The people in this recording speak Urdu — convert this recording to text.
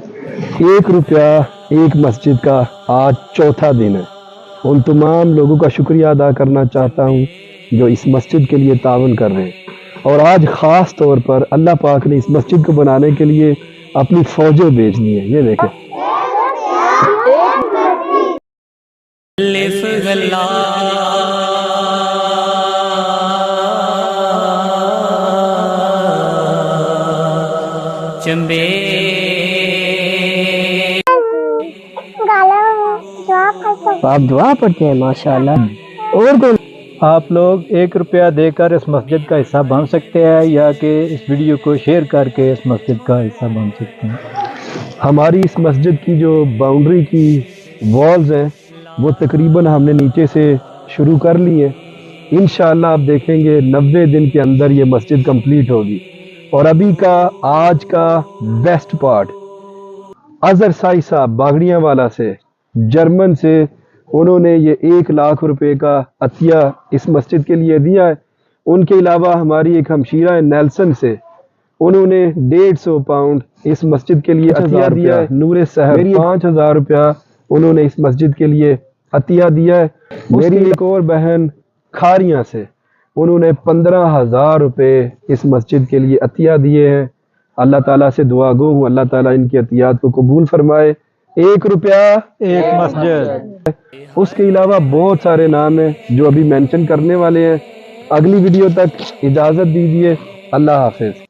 ₹1 ایک مسجد کا آج چوتھا دن ہے۔ ان تمام لوگوں کا شکریہ ادا کرنا چاہتا ہوں جو اس مسجد کے لیے تعاون کر رہے ہیں، اور آج خاص طور پر اللہ پاک نے اس مسجد کو بنانے کے لیے اپنی فوجیں بھیج دی ہیں۔ یہ دیکھیں، آپ دعا پڑھتے ہیں ماشاءاللہ۔ اور کون آپ لوگ ₹1 دے کر اس مسجد کا حصہ بن سکتے ہیں، یا کہ اس ویڈیو کو شیئر کر کے اس مسجد کا حصہ بن سکتے ہیں۔ ہماری اس مسجد کی جو باؤنڈری کی والز ہیں وہ تقریباً ہم نے نیچے سے شروع کر لی ہیں۔ انشاءاللہ آپ دیکھیں گے 90 دن کے اندر یہ مسجد کمپلیٹ ہوگی۔ اور ابھی کا آج کا بیسٹ پارٹ، اظہر سائی صاحب باگڑیاں والا سے، جرمن سے، انہوں نے یہ ₹1,00,000 کا عطیہ اس مسجد کے لیے دیا ہے۔ ان کے علاوہ ہماری ایک ہمشیرہ نیلسن سے، انہوں نے 150 پاؤنڈ اس مسجد کے لیے عطیہ دیا ہے۔ نور صاحب ₹5,000 انہوں نے اس مسجد کے لیے عطیہ دیا ہے۔ میری ایک اور بہن کھاریاں سے، انہوں نے ₹15,000 اس مسجد کے لیے عطیہ دیے ہیں۔ اللہ تعالیٰ سے دعا گو ہوں اللہ تعالیٰ ان کی عطیات کو قبول فرمائے۔ ₹1 ایک مسجد۔ اس کے علاوہ بہت سارے نام ہیں جو ابھی مینشن کرنے والے ہیں۔ اگلی ویڈیو تک اجازت دیجیے، اللہ حافظ۔